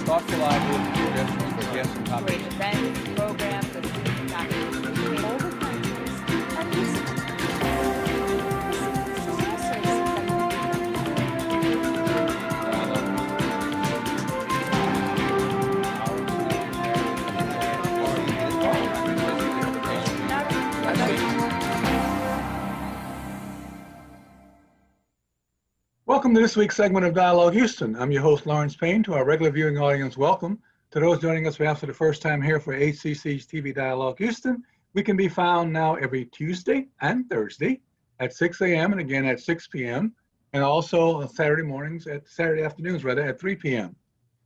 thoughtful ideas, suggestions for guests and topics. Great events, programs, and all the Welcome to this week's segment of Dialogue Houston. I'm your host, Lawrence Payne. To our regular viewing audience, welcome. To those joining us perhaps for the first time here for HCC's TV Dialogue Houston, we can be found now every Tuesday and Thursday at 6 a.m. and again at 6 p.m. and also on Saturday afternoons at 3 p.m.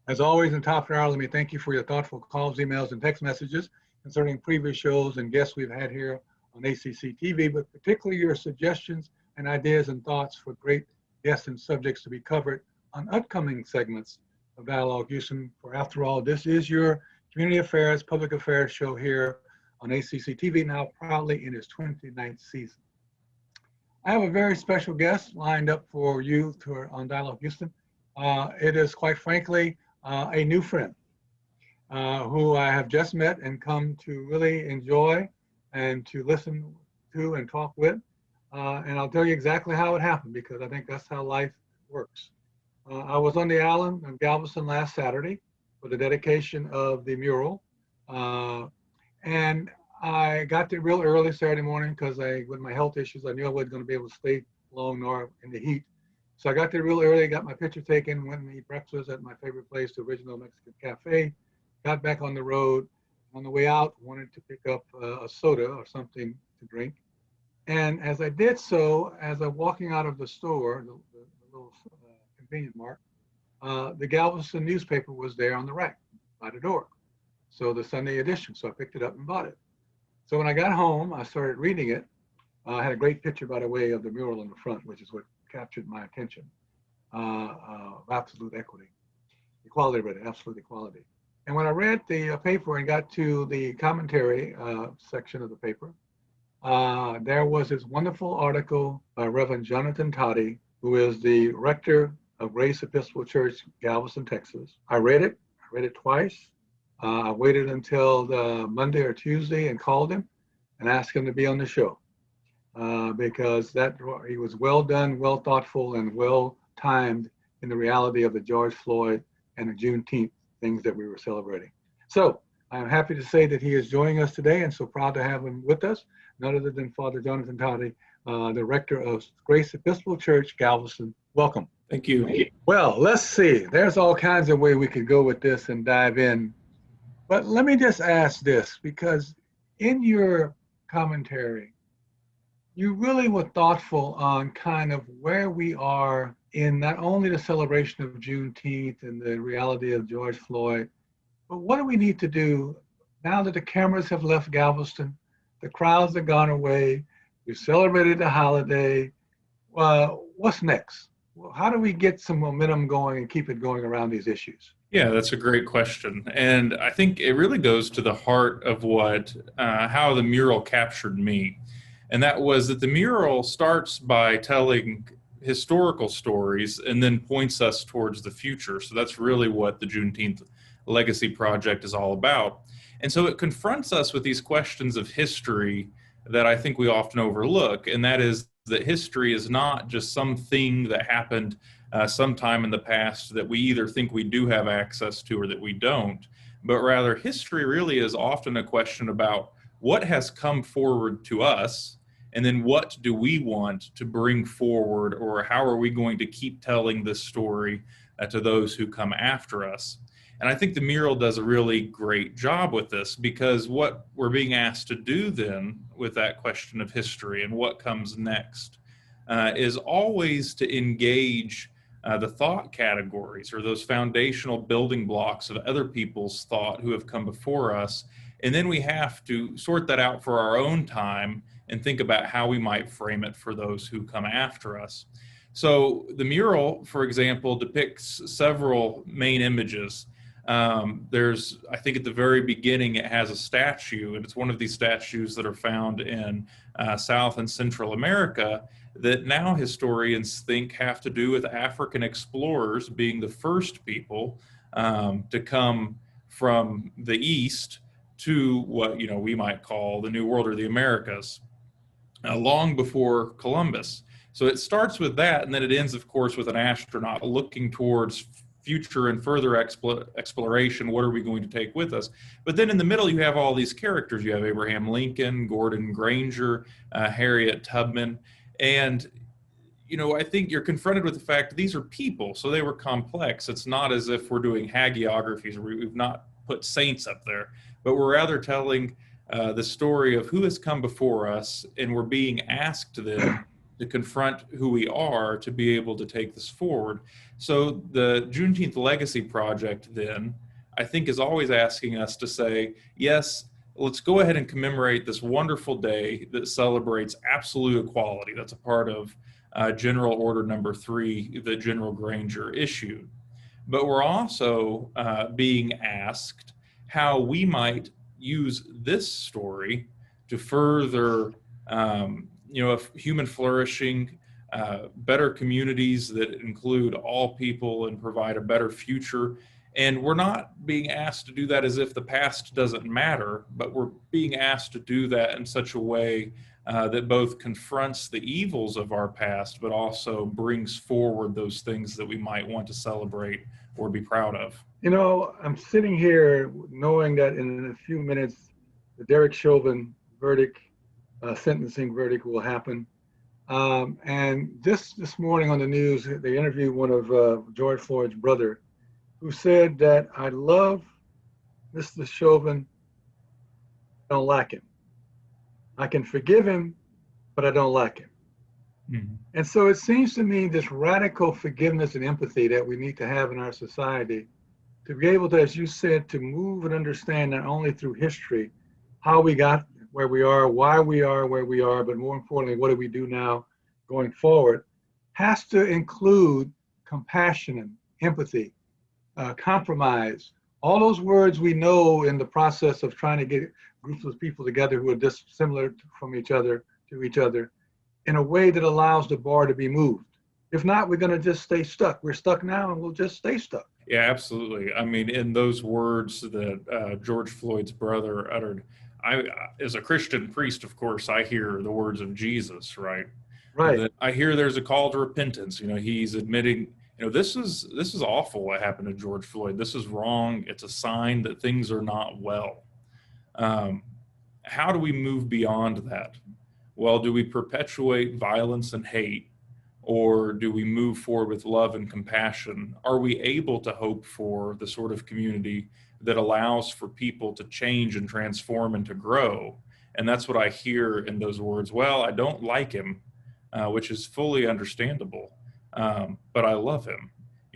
As always, in the top of the hour, let me thank you for your thoughtful calls, emails, and text messages concerning previous shows and guests we've had here on HCC TV, but particularly your suggestions and ideas and thoughts for great guests and subjects to be covered on upcoming segments of Dialogue Houston. For after all, this is your community affairs, public affairs show here on HCC TV, now proudly in its 29th season. I have a very special guest lined up for you on Dialogue Houston. It is, quite frankly, a new friend who I have just met and come to really enjoy and to listen to and talk with. And I'll tell you exactly how it happened, because I think that's how life works. I was on the island of Galveston last Saturday for the dedication of the mural. And I got there real early Saturday morning because with my health issues, I knew I wasn't going to be able to stay long nor in the heat. So I got there real early, got my picture taken, went and eat breakfast at my favorite place, the Original Mexican Cafe, got back on the road. On the way out, wanted to pick up a soda or something to drink. And as I did so, as I'm walking out of the store, the little convenience mart, the Galveston newspaper was there on the rack by the door. So the Sunday edition, so I picked it up and bought it. So when I got home, I started reading it. I had a great picture, by the way, of the mural in the front, which is what captured my attention. Absolute equity, equality, rather, absolute equality. And when I read the paper and got to the commentary section of the paper, there was this wonderful article by Reverend Jonathan Totty, who is the rector of Grace Episcopal Church, Galveston, Texas. I read it twice. I waited until Monday or Tuesday and called him and asked him to be on the show because he was well done, well thoughtful, and well timed in the reality of the George Floyd and the Juneteenth things that we were celebrating. So I'm happy to say that he is joining us today, and so proud to have him with us. None other than Father Jonathan Totty, the rector of Grace Episcopal Church, Galveston. Welcome. Thank you. Well, let's see. There's all kinds of ways we could go with this and dive in. But let me just ask this, because in your commentary, you really were thoughtful on kind of where we are in not only the celebration of Juneteenth and the reality of George Floyd, but what do we need to do now that the cameras have left Galveston? The crowds have gone away. We've celebrated the holiday. What's next? How do we get some momentum going and keep it going around these issues? Yeah, that's a great question. And I think it really goes to the heart of how the mural captured me. And that was that the mural starts by telling historical stories and then points us towards the future. So that's really what the Juneteenth Legacy Project is all about. And so it confronts us with these questions of history that I think we often overlook, and that is that history is not just something that happened sometime in the past that we either think we do have access to or that we don't, but rather history really is often a question about what has come forward to us, and then what do we want to bring forward, or how are we going to keep telling this story to those who come after us. And I think the mural does a really great job with this, because what we're being asked to do then with that question of history and what comes next is always to engage the thought categories or those foundational building blocks of other people's thought who have come before us. And then we have to sort that out for our own time and think about how we might frame it for those who come after us. So the mural, for example, depicts several main images. I think at the very beginning, it has a statue, and it's one of these statues that are found in South and Central America that now historians think have to do with African explorers being the first people to come from the East to what we might call the New World or the Americas, long before Columbus. So it starts with that, and then it ends, of course, with an astronaut looking towards future and further exploration. What are we going to take with us? But then in the middle, you have all these characters. You have Abraham Lincoln, Gordon Granger, Harriet Tubman, and I think you're confronted with the fact that these are people, so they were complex. It's not as if we're doing hagiographies. We've not put saints up there, but we're rather telling the story of who has come before us, and we're being asked then to confront who we are to be able to take this forward. So the Juneteenth Legacy Project then, I think, is always asking us to say, yes, let's go ahead and commemorate this wonderful day that celebrates absolute equality. That's a part of General Order Number 3 that General Granger issued. But we're also being asked how we might use this story to further human flourishing, better communities that include all people and provide a better future. And we're not being asked to do that as if the past doesn't matter, but we're being asked to do that in such a way that both confronts the evils of our past, but also brings forward those things that we might want to celebrate or be proud of. I'm sitting here knowing that in a few minutes, the Derek Chauvin verdict, sentencing verdict will happen. And this morning on the news, they interviewed one of George Floyd's brother, who said that I love Mr. Chauvin, don't like him. I can forgive him, but I don't like him. Mm-hmm. And so it seems to me this radical forgiveness and empathy that we need to have in our society to be able to, as you said, to move and understand not only through history, how we got where we are, why we are where we are, but more importantly, what do we do now going forward, has to include compassion and empathy, compromise, all those words we know in the process of trying to get groups of people together who are dissimilar from each other to each other in a way that allows the bar to be moved. If not, we're going to just stay stuck. We're stuck now and we'll just stay stuck. Yeah, absolutely. I mean, in those words that George Floyd's brother uttered, as a Christian priest, of course, I hear the words of Jesus, right? Right. That I hear there's a call to repentance. He's admitting, this is awful what happened to George Floyd. This is wrong. It's a sign that things are not well. How do we move beyond that? Well, do we perpetuate violence and hate, or do we move forward with love and compassion? Are we able to hope for the sort of community that allows for people to change and transform and to grow? And that's what I hear in those words. Well, I don't like him, which is fully understandable, but I love him.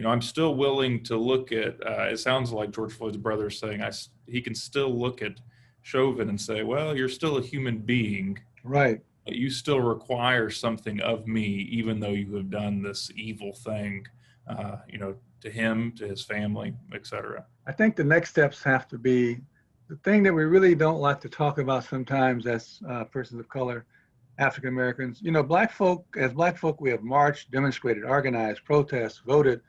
I'm still willing to look at, it sounds like George Floyd's brother is saying he can still look at Chauvin and say, well, you're still a human being. Right. You still require something of me, even though you have done this evil thing, to him, to his family, etc. I think the next steps have to be the thing that we really don't like to talk about sometimes as persons of color, African Americans. Black folk, we have marched, demonstrated, organized, protested, voted,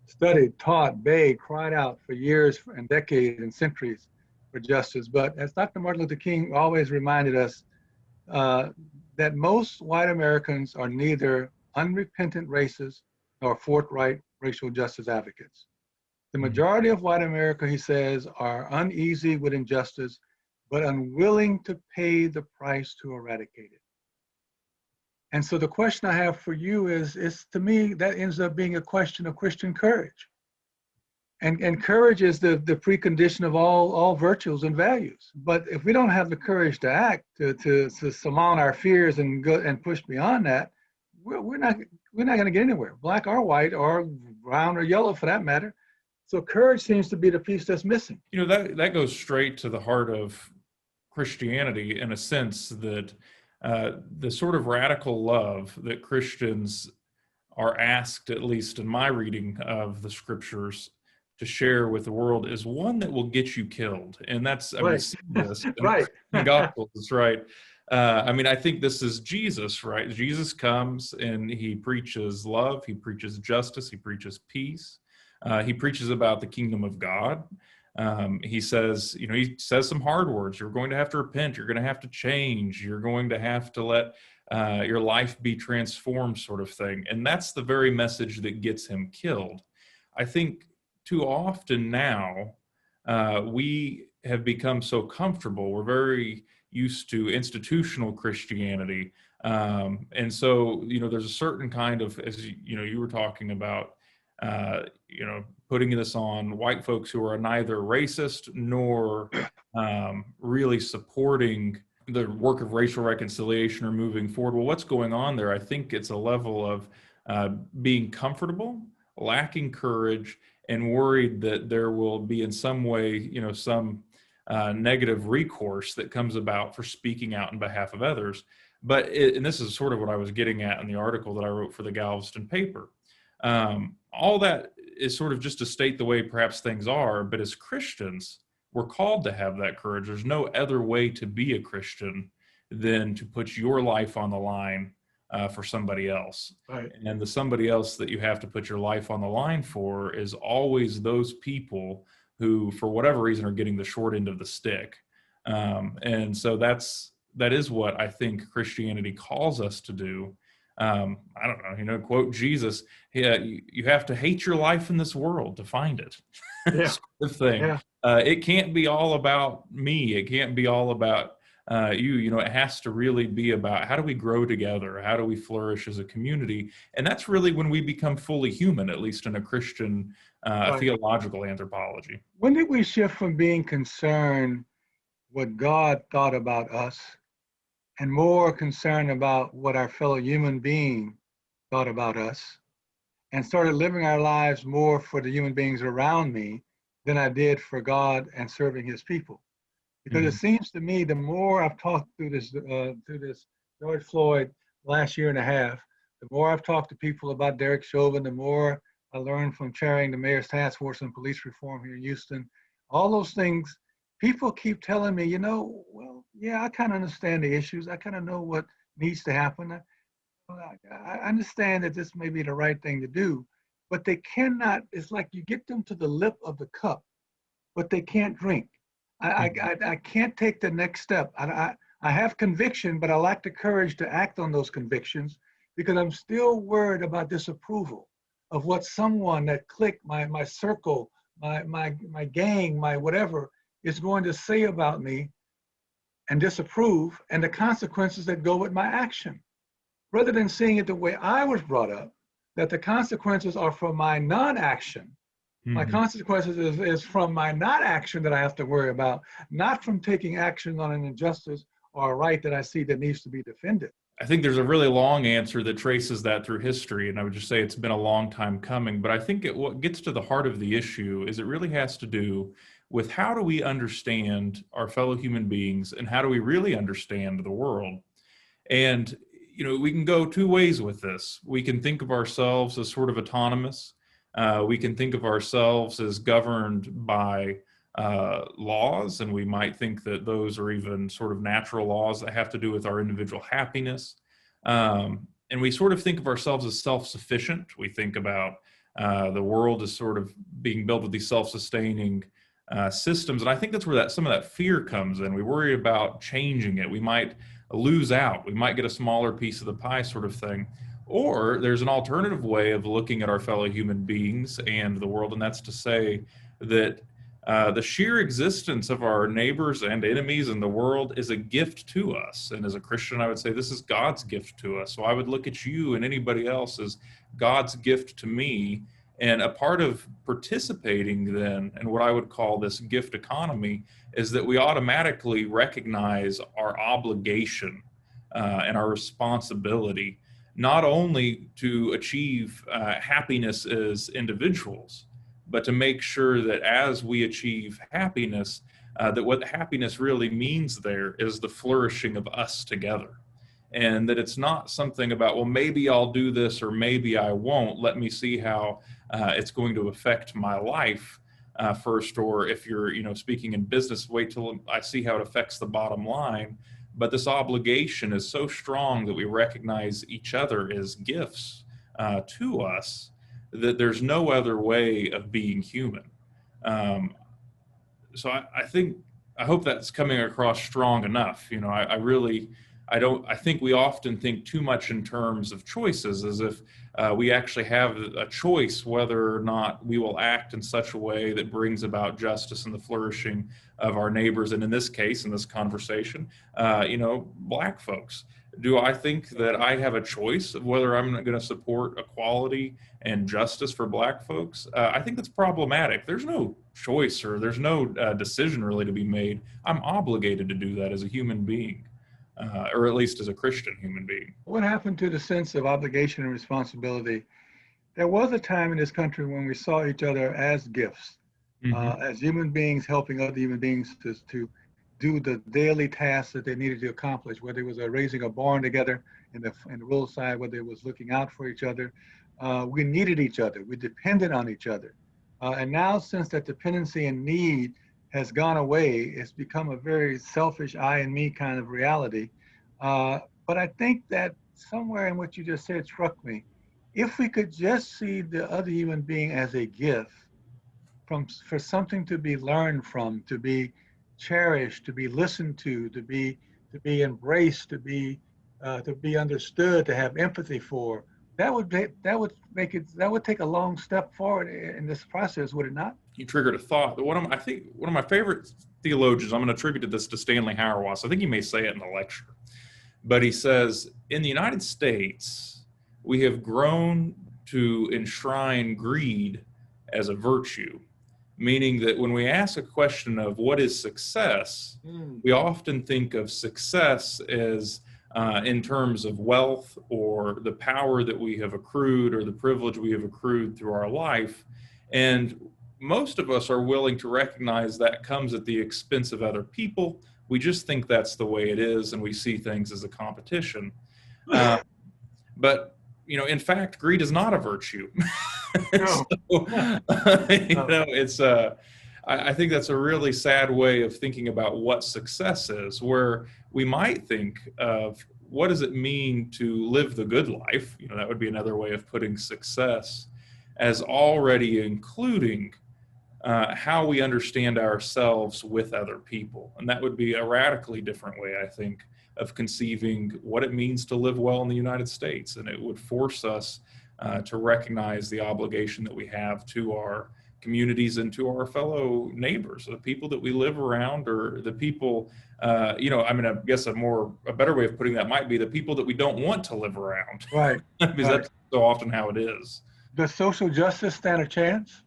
studied, taught, begged, cried out for years and decades and centuries for justice. But as Dr. Martin Luther King always reminded us, that most white Americans are neither unrepentant racists nor forthright racial justice advocates. The majority of white America, he says, are uneasy with injustice, but unwilling to pay the price to eradicate it. And so the question I have for you is to me, that ends up being a question of Christian courage. And courage is the precondition of all virtues and values. But if we don't have the courage to act, to surmount our fears and go and push beyond that, we're not going to get anywhere, black or white or brown or yellow for that matter. So courage seems to be the piece that's missing. That goes straight to the heart of Christianity in a sense that the sort of radical love that Christians are asked, at least in my reading of the scriptures, to share with the world is one that will get you killed. And that's, right. I see this in right. the Gospels, right? I think this is Jesus, right? Jesus comes and he preaches love, he preaches justice, he preaches peace. He preaches about the kingdom of God. He says, he says some hard words. You're going to have to repent. You're going to have to change. You're going to have to let your life be transformed, sort of thing. And that's the very message that gets him killed. I think too often now we have become so comfortable. We're very used to institutional Christianity. And so, there's a certain kind of, as you were talking about, putting this on white folks who are neither racist nor really supporting the work of racial reconciliation or moving forward. Well, what's going on there? I think it's a level of being comfortable, lacking courage, and worried that there will be in some way, some negative recourse that comes about for speaking out on behalf of others. But and this is sort of what I was getting at in the article that I wrote for the Galveston paper. All that is sort of just to state the way perhaps things are, but as Christians, we're called to have that courage. There's no other way to be a Christian than to put your life on the line for somebody else. Right. And the somebody else that you have to put your life on the line for is always those people who, for whatever reason, are getting the short end of the stick. And so that is what I think Christianity calls us to do. I don't know, quote Jesus, you have to hate your life in this world to find it. Yeah. Sort of thing. Yeah. It can't be all about me. It can't be all about you. It has to really be about how do we grow together? How do we flourish as a community? And that's really when we become fully human, at least in a Christian theological anthropology. When did we shift from being concerned what God thought about us and more concerned about what our fellow human being thought about us, and started living our lives more for the human beings around me than I did for God and serving his people? Because it seems to me the more I've talked through this George Floyd last year and a half, the more I've talked to people about Derek Chauvin, the more I learned from chairing the mayor's task force on police reform here in Houston. All those things, people keep telling me, well, yeah, I kind of understand the issues. I kind of know what needs to happen. I understand that this may be the right thing to do, but they cannot, it's like you get them to the lip of the cup, but they can't drink. I can't take the next step. I have conviction, but I lack the courage to act on those convictions because I'm still worried about disapproval of what someone, that clique, my circle, my gang, my whatever, is going to say about me and disapprove, and the consequences that go with my action. Rather than seeing it the way I was brought up, that the consequences are from my non-action. Mm-hmm. My consequences is from my not action that I have to worry about, not from taking action on an injustice or a right that I see that needs to be defended. I think there's a really long answer that traces that through history, and I would just say it's been a long time coming. But I think what gets to the heart of the issue is it really has to do with how do we understand our fellow human beings and how do we really understand the world. And we can go two ways with this. We can think of ourselves as sort of autonomous. We can think of ourselves as governed by laws, and we might think that those are even sort of natural laws that have to do with our individual happiness. And we sort of think of ourselves as self-sufficient. We think about the world as sort of being built with these self-sustaining systems. And I think that's where some of that fear comes in. We worry about changing it. We might lose out. We might get a smaller piece of the pie, sort of thing. Or there's an alternative way of looking at our fellow human beings and the world, and that's to say that the sheer existence of our neighbors and enemies in the world is a gift to us. And as a Christian, I would say this is God's gift to us. So I would look at you and anybody else as God's gift to me. And a part of participating then in what I would call this gift economy is that we automatically recognize our obligation and our responsibility, not only to achieve happiness as individuals, but to make sure that as we achieve happiness, that what happiness really means there is the flourishing of us together. And that it's not something about, well, maybe I'll do this or maybe I won't. Let me see how it's going to affect my life first. Or if you're, speaking in business, wait till I see how it affects the bottom line. But this obligation is so strong that we recognize each other as gifts to us that there's no other way of being human. So I hope that's coming across strong enough. I think we often think too much in terms of choices, as if we actually have a choice whether or not we will act in such a way that brings about justice and the flourishing of our neighbors. And in this case, in this conversation, Black folks. Do I think that I have a choice of whether I'm going to support equality and justice for Black folks? I think that's problematic. There's no choice, or there's no decision really to be made. I'm obligated to do that as a human being, or at least as a Christian human being. What happened to the sense of obligation and responsibility? There was a time in this country when we saw each other as gifts, as human beings helping other human beings to do the daily tasks that they needed to accomplish, whether it was raising a barn together in the rural side, whether it was looking out for each other. We needed each other. We depended on each other. And now, since that dependency and need has gone away, it's become a very selfish I and me kind of reality. But I think that somewhere in what you just said struck me. If we could just see the other human being as a gift, for something to be learned from, to be cherished, to be listened to be embraced, to be understood, to have empathy for, that would take a long step forward in this process, would it not? You triggered a thought. One of my favorite theologians, I'm going to attribute this to Stanley Hauerwas. I think he may say it in the lecture, but he says, in the United States, we have grown to enshrine greed as a virtue. Meaning that when we ask a question of what is success, we often think of success as in terms of wealth or the power that we have accrued or the privilege we have accrued through our life. And most of us are willing to recognize that comes at the expense of other people. We just think that's the way it is, and we see things as a competition. But in fact, greed is not a virtue. No. I think that's a really sad way of thinking about what success is, where we might think of what does it mean to live the good life? That would be another way of putting success, as already including how we understand ourselves with other people. And that would be a radically different way, I think, of conceiving what it means to live well in the United States. And it would force us to recognize the obligation that we have to our communities and to our fellow neighbors, the people that we live around, or the people, I guess a better way of putting that might be the people that we don't want to live around. Right. Because that's so often how it is. Does social justice stand a chance?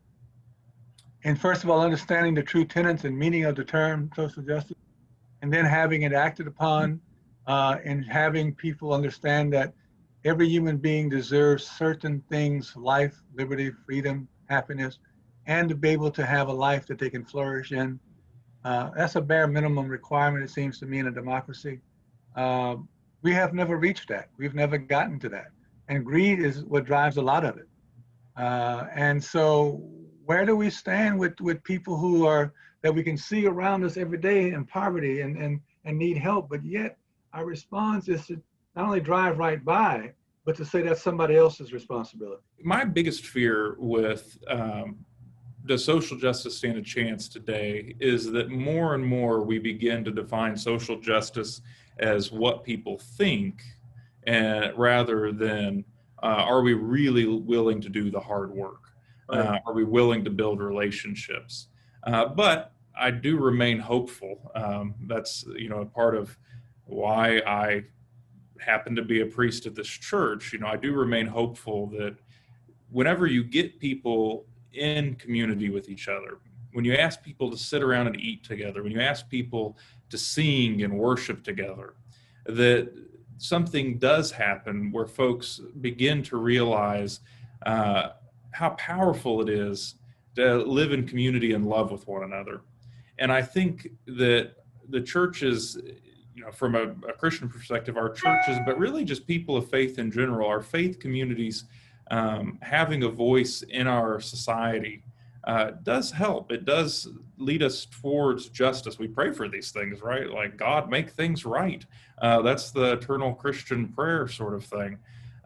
And first of all, understanding the true tenets and meaning of the term social justice, and then having it acted upon, and having people understand that every human being deserves certain things: life, liberty, freedom, happiness, and to be able to have a life that they can flourish in. That's a bare minimum requirement, it seems to me, in a democracy. We have never reached that. We've never gotten to that. And greed is what drives a lot of it. And so where do we stand with people that we can see around us every day in poverty and need help, but yet our response is to not only drive right by, but to say that's somebody else's responsibility? My biggest fear with does social justice stand a chance today is that more and more we begin to define social justice as what people think, and rather than are we really willing to do the hard work? Are we willing to build relationships? But I do remain hopeful. That's a part of why I happen to be a priest at this church. I do remain hopeful that whenever you get people in community with each other, when you ask people to sit around and eat together, when you ask people to sing and worship together, that something does happen where folks begin to realize how powerful it is to live in community and love with one another. And I think that the churches, from a Christian perspective, our churches, but really just people of faith in general, our faith communities, having a voice in our society does help. It does lead us towards justice. We pray for these things, right? Like, God, make things right. That's the eternal Christian prayer sort of thing.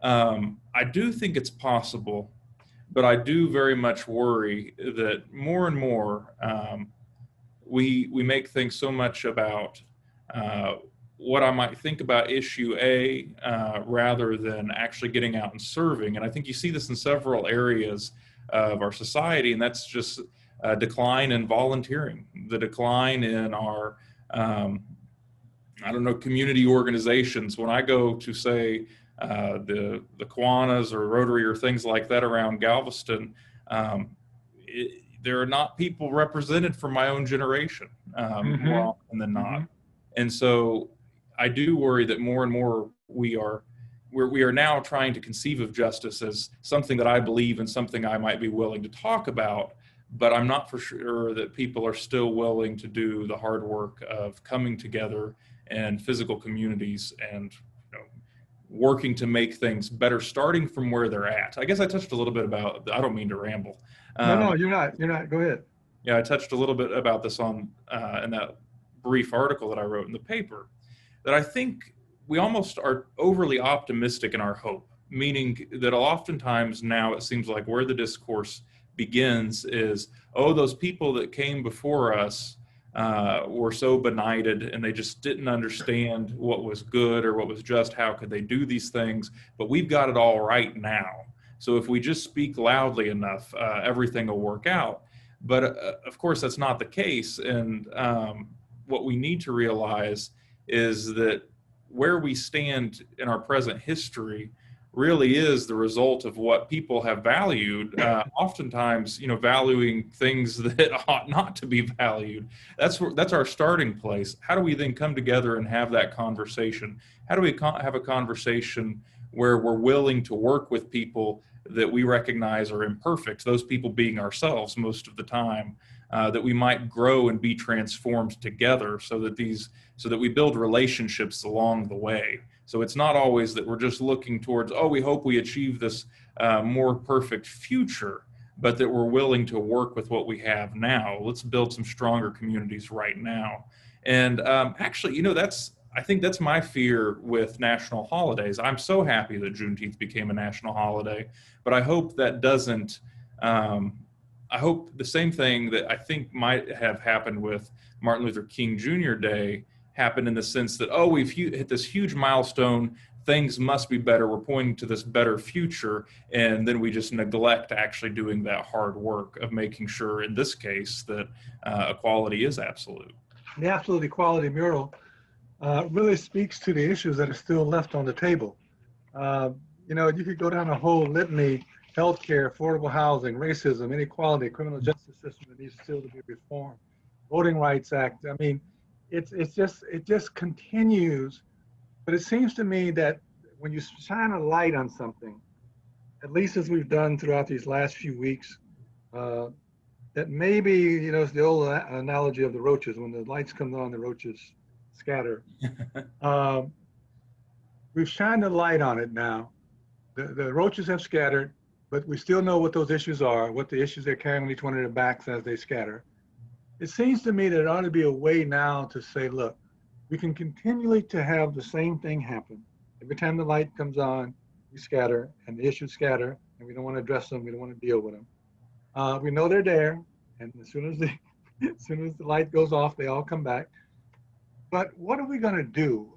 I do think it's possible but I do very much worry that more and more we make things so much about what I might think about issue A rather than actually getting out and serving. And I think you see this in several areas of our society, and that's just a decline in volunteering, the decline in our, community organizations. When I go to, say, the Kiwanis or Rotary or things like that around Galveston, there are not people represented from my own generation more often than not. And so I do worry that more and more we are now trying to conceive of justice as something that I believe and something I might be willing to talk about, but I'm not for sure that people are still willing to do the hard work of coming together in physical communities and working to make things better, starting from where they're at. I guess I touched a little bit about, I don't mean to ramble. No, you're not. Go ahead. Yeah, I touched a little bit about this on in that brief article that I wrote in the paper, that I think we almost are overly optimistic in our hope, meaning that oftentimes now it seems like where the discourse begins is, oh, those people that came before us were so benighted and they just didn't understand what was good or what was just. How could they do these things? But we've got it all right now. So if we just speak loudly enough, everything will work out. But of course, that's not the case. And what we need to realize is that where we stand in our present history really is the result of what people have valued, oftentimes, valuing things that ought not to be valued. That's our starting place. How do we then come together and have that conversation? How do we have a conversation where we're willing to work with people that we recognize are imperfect, those people being ourselves most of the time, that we might grow and be transformed together so that we build relationships along the way. So it's not always that we're just looking towards, oh, we hope we achieve this more perfect future, but that we're willing to work with what we have now. Let's build some stronger communities right now. And actually, I think that's my fear with national holidays. I'm so happy that Juneteenth became a national holiday, but I hope that doesn't, I hope the same thing that I think might have happened with Martin Luther King Jr. Day happened in the sense that, oh, we've hit this huge milestone, things must be better, we're pointing to this better future, and then we just neglect actually doing that hard work of making sure, in this case, that equality is absolute. The absolute equality mural really speaks to the issues that are still left on the table. You could go down a whole litany: healthcare, affordable housing, racism, inequality, criminal justice system that needs still to be reformed, Voting Rights Act. I mean, it just continues. But it seems to me that when you shine a light on something, at least as we've done throughout these last few weeks, that maybe, it's the old analogy of the roaches. When the lights come on, the roaches scatter. We've shined a light on it now. The roaches have scattered, but we still know what those issues are, what the issues they're carrying on each one of their backs as they scatter. It seems to me that there ought to be a way now to say, look, we can continually to have the same thing happen. Every time the light comes on, we scatter, and the issues scatter, and we don't want to address them, we don't want to deal with them. We know they're there, and as soon as the light goes off, they all come back. But what are we going to do?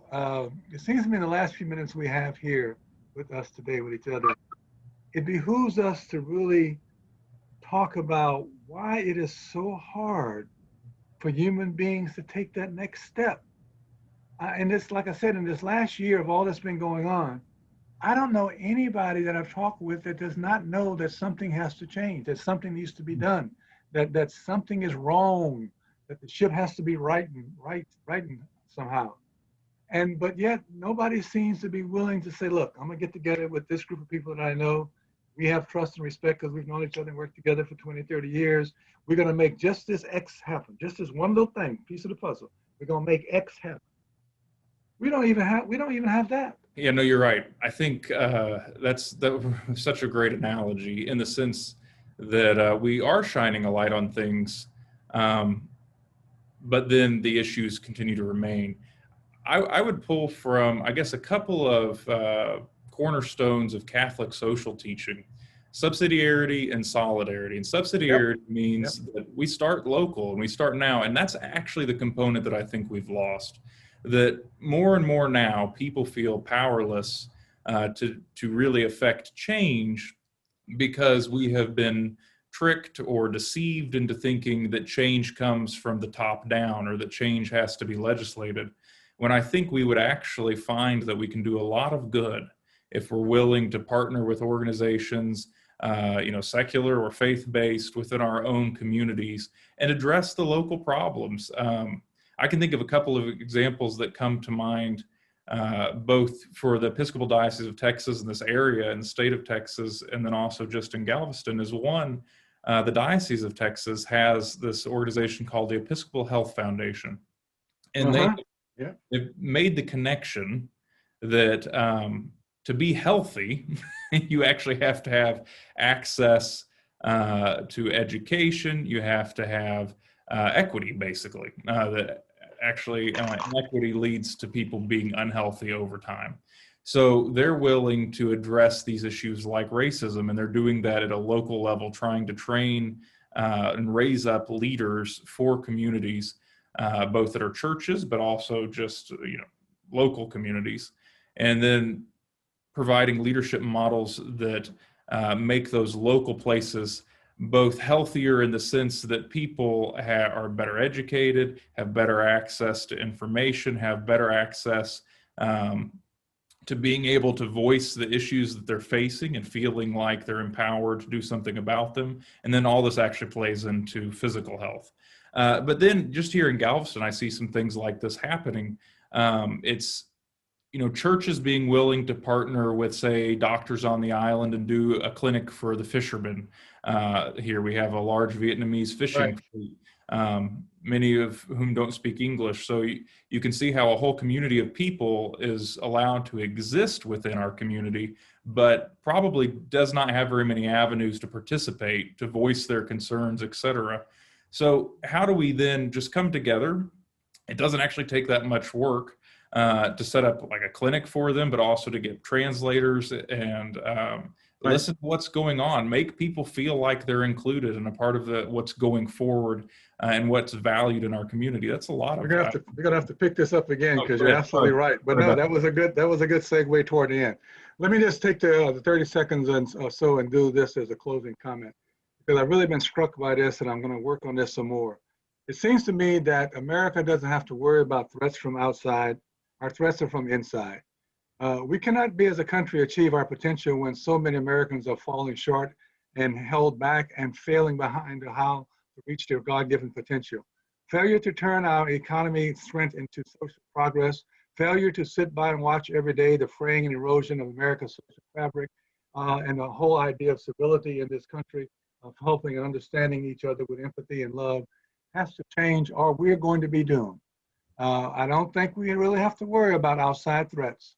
It seems to me in the last few minutes we have here with us today with each other, it behooves us to really talk about why it is so hard for human beings to take that next step. And this, like I said, in this last year of all that's been going on, I don't know anybody that I've talked with that does not know that something has to change, that something needs to be done, that something is wrong, that the ship has to be rightened somehow. But yet nobody seems to be willing to say, look, I'm gonna get together with this group of people that I know. We have trust and respect because we've known each other and worked together for 20, 30 years. We're gonna make just this X happen, just this one little thing, piece of the puzzle. We're gonna make X happen. We don't even have that. Yeah, no, you're right. I think that was such a great analogy in the sense that we are shining a light on things, but then the issues continue to remain. I would pull from, I guess, a couple of cornerstones of Catholic social teaching subsidiarity and solidarity. And subsidiarity means that we start local and we start now. And that's actually the component that I think we've lost. That more and more now people feel powerless to really affect change because we have been tricked or deceived into thinking that change comes from the top down or that change has to be legislated, when I think we would actually find that we can do a lot of good if we're willing to partner with organizations, secular or faith-based within our own communities and address the local problems. I can think of a couple of examples that come to mind, both for the Episcopal Diocese of Texas in this area in the state of Texas, and then also just in Galveston is one. The Diocese of Texas has this organization called the Episcopal Health Foundation. And they've made the connection that to be healthy, you actually have to have access to education. You have to have equity, basically. That actually inequity leads to people being unhealthy over time. So they're willing to address these issues like racism, and they're doing that at a local level, trying to train and raise up leaders for communities, both that are churches, but also just local communities, and then providing leadership models that make those local places both healthier in the sense that people are better educated, have better access to information, have better access to being able to voice the issues that they're facing and feeling like they're empowered to do something about them. And then all this actually plays into physical health. But then just here in Galveston, I see some things like this happening. It's churches being willing to partner with, say, Doctors on the Island and do a clinic for the fishermen. Here we have a large Vietnamese fishing fleet, many of whom don't speak English. So you can see how a whole community of people is allowed to exist within our community, but probably does not have very many avenues to participate, to voice their concerns, etc. So how do we then just come together? It doesn't actually take that much work to set up like a clinic for them, but also to get translators and listen to what's going on, make people feel like they're included and a part of what's going forward and what's valued in our community. That's a lot of. We're gonna have to pick this up again because you're absolutely right. But no, that was a good segue toward the end. Let me just take the 30 seconds or so and do this as a closing comment, because I've really been struck by this and I'm going to work on this some more. It seems to me that America doesn't have to worry about threats from outside. Our threats are from inside. We cannot be as a country achieve our potential when so many Americans are falling short and held back and failing behind how to reach their God-given potential. Failure to turn our economy strength into social progress, failure to sit by and watch every day the fraying and erosion of America's social fabric, and the whole idea of civility in this country, of helping and understanding each other with empathy and love, has to change or we're going to be doomed. I don't think we really have to worry about outside threats.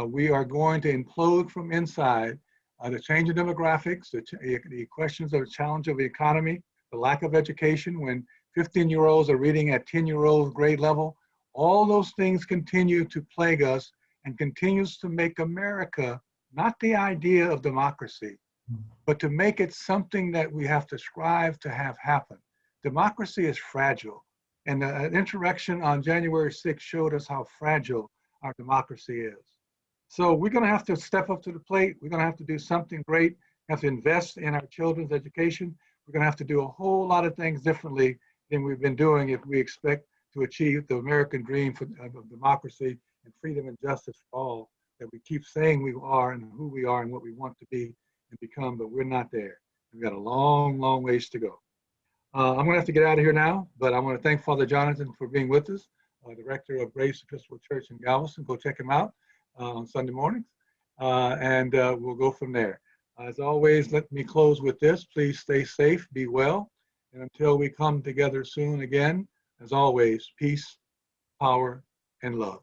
We are going to implode from inside. The change in demographics, the questions of the challenge of the economy, the lack of education when 15-year-olds are reading at 10-year-old grade level, all those things continue to plague us and continues to make America not the idea of democracy, but to make it something that we have to strive to have happen. Democracy is fragile. And the insurrection on January 6th showed us how fragile our democracy is. So we're going to have to step up to the plate. We're going to have to do something great. We have to invest in our children's education. We're going to have to do a whole lot of things differently than we've been doing if we expect to achieve the American dream of democracy and freedom and justice for all that we keep saying we are and who we are and what we want to be and become, but we're not there. We've got a long, long ways to go. I'm going to have to get out of here now, but I want to thank Father Jonathan for being with us, the rector of Grace Episcopal Church in Galveston. Go check him out on Sunday mornings, and we'll go from there. As always, let me close with this. Please stay safe, be well, and until we come together soon again, as always, peace, power, and love.